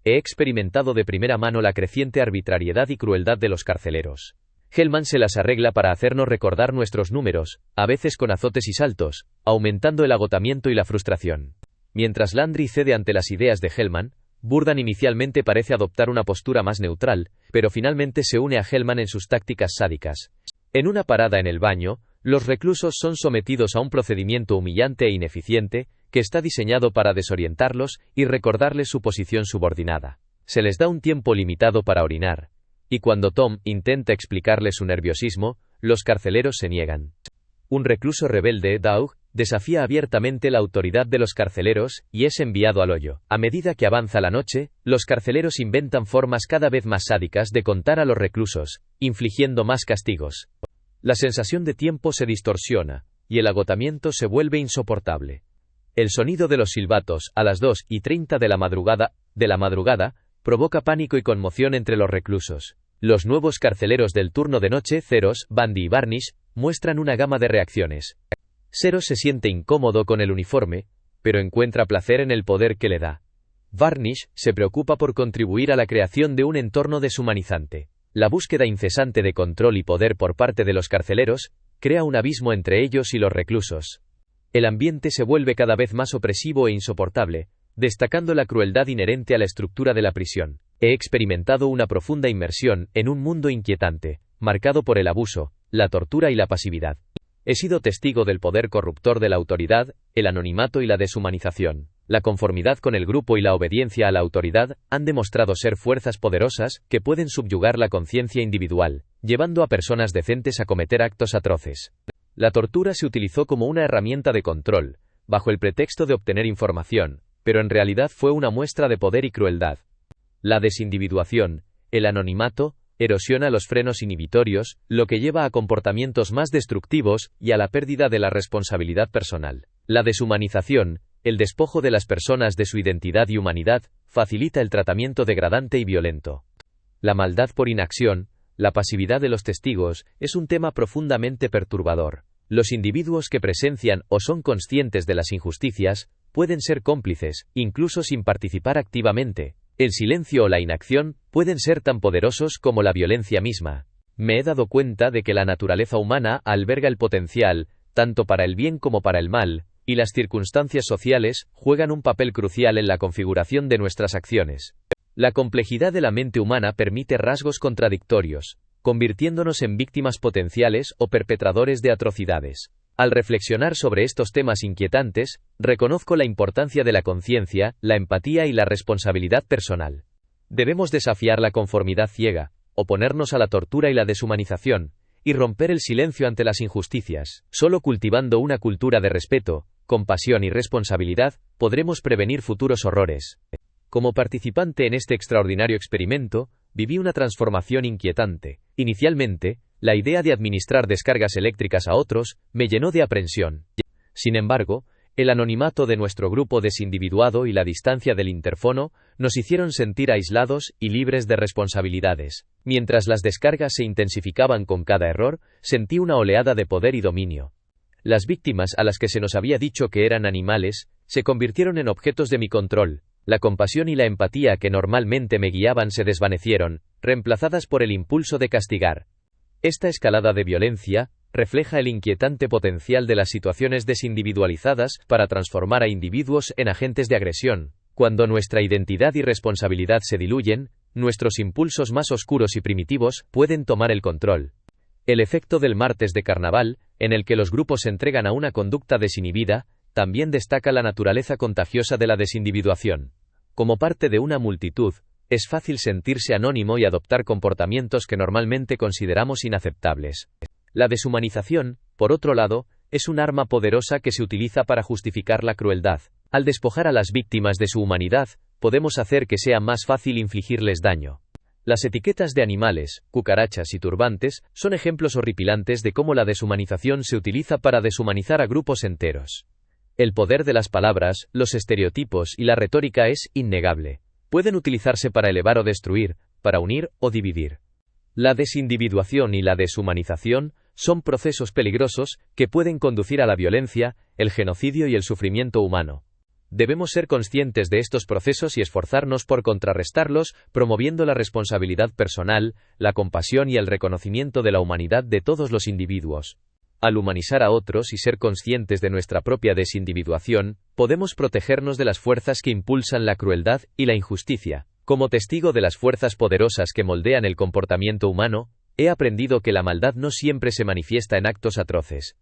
He experimentado de primera mano la creciente arbitrariedad y crueldad de los carceleros. Hellman se las arregla para hacernos recordar nuestros números, a veces con azotes y saltos, aumentando el agotamiento y la frustración. Mientras Landry cede ante las ideas de Hellman, Burdan inicialmente parece adoptar una postura más neutral, pero finalmente se une a Hellman en sus tácticas sádicas. En una parada en el baño, los reclusos son sometidos a un procedimiento humillante e ineficiente, que está diseñado para desorientarlos y recordarles su posición subordinada. Se les da un tiempo limitado para orinar, y cuando Tom intenta explicarle su nerviosismo, los carceleros se niegan. Un recluso rebelde, Doug, desafía abiertamente la autoridad de los carceleros y es enviado al hoyo. A medida que avanza la noche, los carceleros inventan formas cada vez más sádicas de contar a los reclusos, infligiendo más castigos. La sensación de tiempo se distorsiona, y el agotamiento se vuelve insoportable. El sonido de los silbatos, a las 2:30 de la madrugada, provoca pánico y conmoción entre los reclusos. Los nuevos carceleros del turno de noche, Zeros, Bundy y Varnish, muestran una gama de reacciones. Zeros se siente incómodo con el uniforme, pero encuentra placer en el poder que le da. Varnish se preocupa por contribuir a la creación de un entorno deshumanizante. La búsqueda incesante de control y poder por parte de los carceleros crea un abismo entre ellos y los reclusos. El ambiente se vuelve cada vez más opresivo e insoportable, destacando la crueldad inherente a la estructura de la prisión. He experimentado una profunda inmersión en un mundo inquietante, marcado por el abuso, la tortura y la pasividad. He sido testigo del poder corruptor de la autoridad, el anonimato y la deshumanización. La conformidad con el grupo y la obediencia a la autoridad han demostrado ser fuerzas poderosas que pueden subyugar la conciencia individual, llevando a personas decentes a cometer actos atroces. La tortura se utilizó como una herramienta de control, bajo el pretexto de obtener información, pero en realidad fue una muestra de poder y crueldad. La desindividuación, el anonimato, erosiona los frenos inhibitorios, lo que lleva a comportamientos más destructivos y a la pérdida de la responsabilidad personal. La deshumanización, el despojo de las personas de su identidad y humanidad, facilita el tratamiento degradante y violento. La maldad por inacción, la pasividad de los testigos, es un tema profundamente perturbador. Los individuos que presencian o son conscientes de las injusticias, pueden ser cómplices, incluso sin participar activamente. El silencio o la inacción pueden ser tan poderosos como la violencia misma. Me he dado cuenta de que la naturaleza humana alberga el potencial, tanto para el bien como para el mal, y las circunstancias sociales juegan un papel crucial en la configuración de nuestras acciones. La complejidad de la mente humana permite rasgos contradictorios, convirtiéndonos en víctimas potenciales o perpetradores de atrocidades. Al reflexionar sobre estos temas inquietantes, reconozco la importancia de la conciencia, la empatía y la responsabilidad personal. Debemos desafiar la conformidad ciega, oponernos a la tortura y la deshumanización, y romper el silencio ante las injusticias. Solo cultivando una cultura de respeto, compasión y responsabilidad, podremos prevenir futuros horrores. Como participante en este extraordinario experimento, viví una transformación inquietante. Inicialmente, la idea de administrar descargas eléctricas a otros me llenó de aprensión. Sin embargo, el anonimato de nuestro grupo desindividuado y la distancia del interfono nos hicieron sentir aislados y libres de responsabilidades. Mientras las descargas se intensificaban con cada error, sentí una oleada de poder y dominio. Las víctimas a las que se nos había dicho que eran animales, se convirtieron en objetos de mi control. La compasión y la empatía que normalmente me guiaban se desvanecieron, reemplazadas por el impulso de castigar. Esta escalada de violencia refleja el inquietante potencial de las situaciones desindividualizadas para transformar a individuos en agentes de agresión. Cuando nuestra identidad y responsabilidad se diluyen, nuestros impulsos más oscuros y primitivos pueden tomar el control. El efecto del martes de carnaval, en el que los grupos se entregan a una conducta desinhibida, también destaca la naturaleza contagiosa de la desindividuación. Como parte de una multitud, es fácil sentirse anónimo y adoptar comportamientos que normalmente consideramos inaceptables. La deshumanización, por otro lado, es un arma poderosa que se utiliza para justificar la crueldad. Al despojar a las víctimas de su humanidad, podemos hacer que sea más fácil infligirles daño. Las etiquetas de animales, cucarachas y turbantes son ejemplos horripilantes de cómo la deshumanización se utiliza para deshumanizar a grupos enteros. El poder de las palabras, los estereotipos y la retórica es innegable. Pueden utilizarse para elevar o destruir, para unir o dividir. La desindividuación y la deshumanización son procesos peligrosos que pueden conducir a la violencia, el genocidio y el sufrimiento humano. Debemos ser conscientes de estos procesos y esforzarnos por contrarrestarlos, promoviendo la responsabilidad personal, la compasión y el reconocimiento de la humanidad de todos los individuos. Al humanizar a otros y ser conscientes de nuestra propia desindividuación, podemos protegernos de las fuerzas que impulsan la crueldad y la injusticia. Como testigo de las fuerzas poderosas que moldean el comportamiento humano, he aprendido que la maldad no siempre se manifiesta en actos atroces.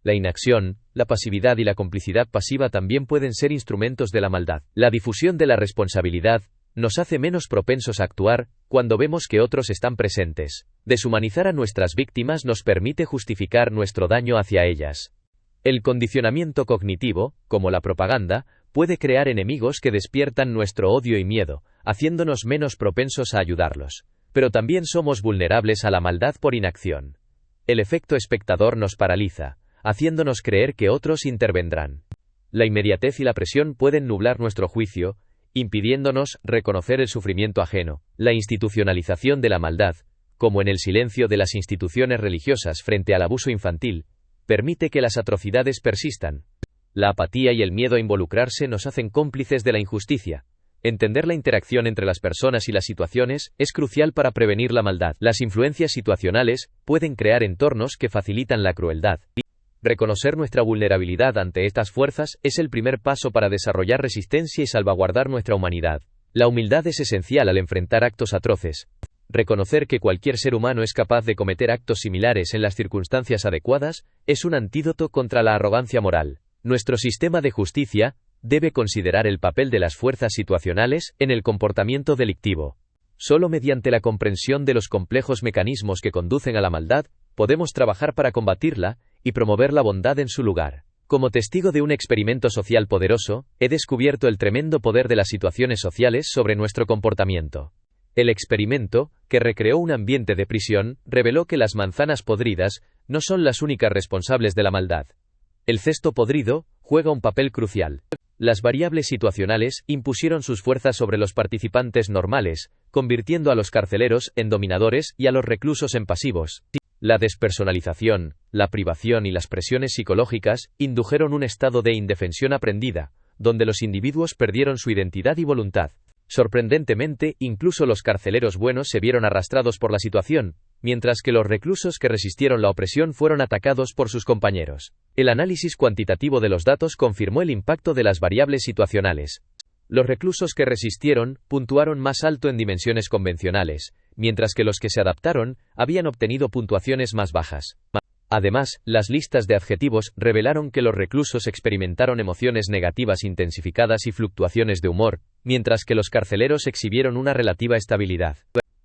La inacción, la pasividad y la complicidad pasiva también pueden ser instrumentos de la maldad. La difusión de la responsabilidad nos hace menos propensos a actuar cuando vemos que otros están presentes. Deshumanizar a nuestras víctimas nos permite justificar nuestro daño hacia ellas. El condicionamiento cognitivo, como la propaganda, puede crear enemigos que despiertan nuestro odio y miedo, haciéndonos menos propensos a ayudarlos. Pero también somos vulnerables a la maldad por inacción. El efecto espectador nos paraliza, haciéndonos creer que otros intervendrán. La inmediatez y la presión pueden nublar nuestro juicio, impidiéndonos reconocer el sufrimiento ajeno. La institucionalización de la maldad, como en el silencio de las instituciones religiosas frente al abuso infantil, permite que las atrocidades persistan. La apatía y el miedo a involucrarse nos hacen cómplices de la injusticia. Entender la interacción entre las personas y las situaciones es crucial para prevenir la maldad. Las influencias situacionales pueden crear entornos que facilitan la crueldad. Reconocer nuestra vulnerabilidad ante estas fuerzas es el primer paso para desarrollar resistencia y salvaguardar nuestra humanidad. La humildad es esencial al enfrentar actos atroces. Reconocer que cualquier ser humano es capaz de cometer actos similares en las circunstancias adecuadas es un antídoto contra la arrogancia moral. Nuestro sistema de justicia debe considerar el papel de las fuerzas situacionales en el comportamiento delictivo. Solo mediante la comprensión de los complejos mecanismos que conducen a la maldad, podemos trabajar para combatirla y promover la bondad en su lugar. Como testigo de un experimento social poderoso, he descubierto el tremendo poder de las situaciones sociales sobre nuestro comportamiento. El experimento, que recreó un ambiente de prisión, reveló que las manzanas podridas no son las únicas responsables de la maldad. El cesto podrido juega un papel crucial. Las variables situacionales impusieron sus fuerzas sobre los participantes normales, convirtiendo a los carceleros en dominadores y a los reclusos en pasivos. La despersonalización, la privación y las presiones psicológicas indujeron un estado de indefensión aprendida, donde los individuos perdieron su identidad y voluntad. Sorprendentemente, incluso los carceleros buenos se vieron arrastrados por la situación, mientras que los reclusos que resistieron la opresión fueron atacados por sus compañeros. El análisis cuantitativo de los datos confirmó el impacto de las variables situacionales. Los reclusos que resistieron puntuaron más alto en dimensiones convencionales, mientras que los que se adaptaron habían obtenido puntuaciones más bajas. Además, las listas de adjetivos revelaron que los reclusos experimentaron emociones negativas intensificadas y fluctuaciones de humor, mientras que los carceleros exhibieron una relativa estabilidad.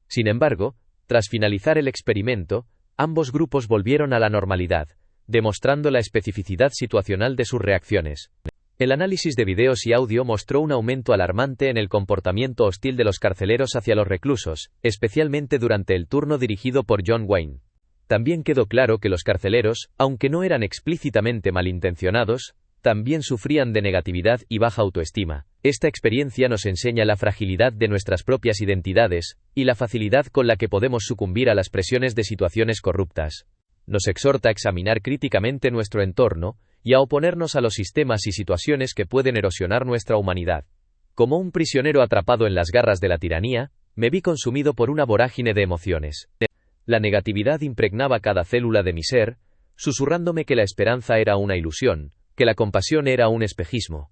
Sin embargo, tras finalizar el experimento, ambos grupos volvieron a la normalidad, demostrando la especificidad situacional de sus reacciones. El análisis de videos y audio mostró un aumento alarmante en el comportamiento hostil de los carceleros hacia los reclusos, especialmente durante el turno dirigido por John Wayne. También quedó claro que los carceleros, aunque no eran explícitamente malintencionados, también sufrían de negatividad y baja autoestima. Esta experiencia nos enseña la fragilidad de nuestras propias identidades y la facilidad con la que podemos sucumbir a las presiones de situaciones corruptas. Nos exhorta a examinar críticamente nuestro entorno y a oponernos a los sistemas y situaciones que pueden erosionar nuestra humanidad. Como un prisionero atrapado en las garras de la tiranía, me vi consumido por una vorágine de emociones. La negatividad impregnaba cada célula de mi ser, susurrándome que la esperanza era una ilusión, que la compasión era un espejismo.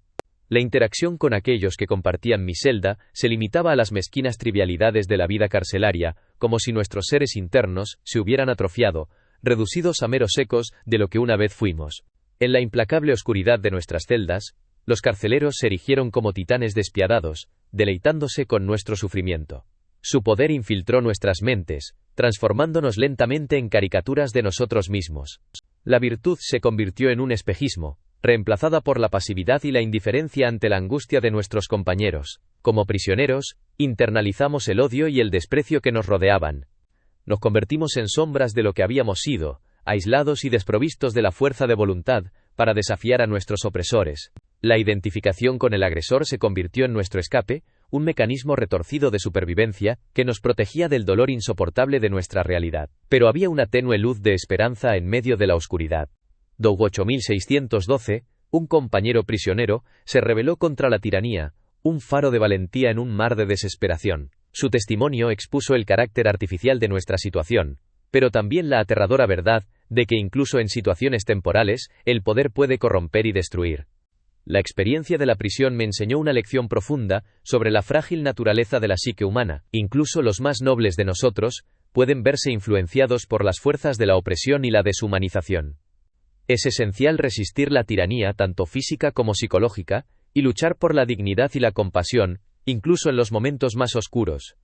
La interacción con aquellos que compartían mi celda se limitaba a las mezquinas trivialidades de la vida carcelaria, como si nuestros seres internos se hubieran atrofiado, reducidos a meros ecos de lo que una vez fuimos. En la implacable oscuridad de nuestras celdas, los carceleros se erigieron como titanes despiadados, deleitándose con nuestro sufrimiento. Su poder infiltró nuestras mentes, transformándonos lentamente en caricaturas de nosotros mismos. La virtud se convirtió en un espejismo, reemplazada por la pasividad y la indiferencia ante la angustia de nuestros compañeros. Como prisioneros, internalizamos el odio y el desprecio que nos rodeaban. Nos convertimos en sombras de lo que habíamos sido, aislados y desprovistos de la fuerza de voluntad para desafiar a nuestros opresores. La identificación con el agresor se convirtió en nuestro escape, un mecanismo retorcido de supervivencia que nos protegía del dolor insoportable de nuestra realidad. Pero había una tenue luz de esperanza en medio de la oscuridad. Doug 8612 Un compañero prisionero se rebeló contra la tiranía, un faro de valentía en un mar de desesperación. Su testimonio expuso el carácter artificial de nuestra situación, pero también la aterradora verdad de que incluso en situaciones temporales, el poder puede corromper y destruir. La experiencia de la prisión me enseñó una lección profunda sobre la frágil naturaleza de la psique humana. Incluso los más nobles de nosotros pueden verse influenciados por las fuerzas de la opresión y la deshumanización. Es esencial resistir la tiranía tanto física como psicológica, y luchar por la dignidad y la compasión, incluso en los momentos más oscuros.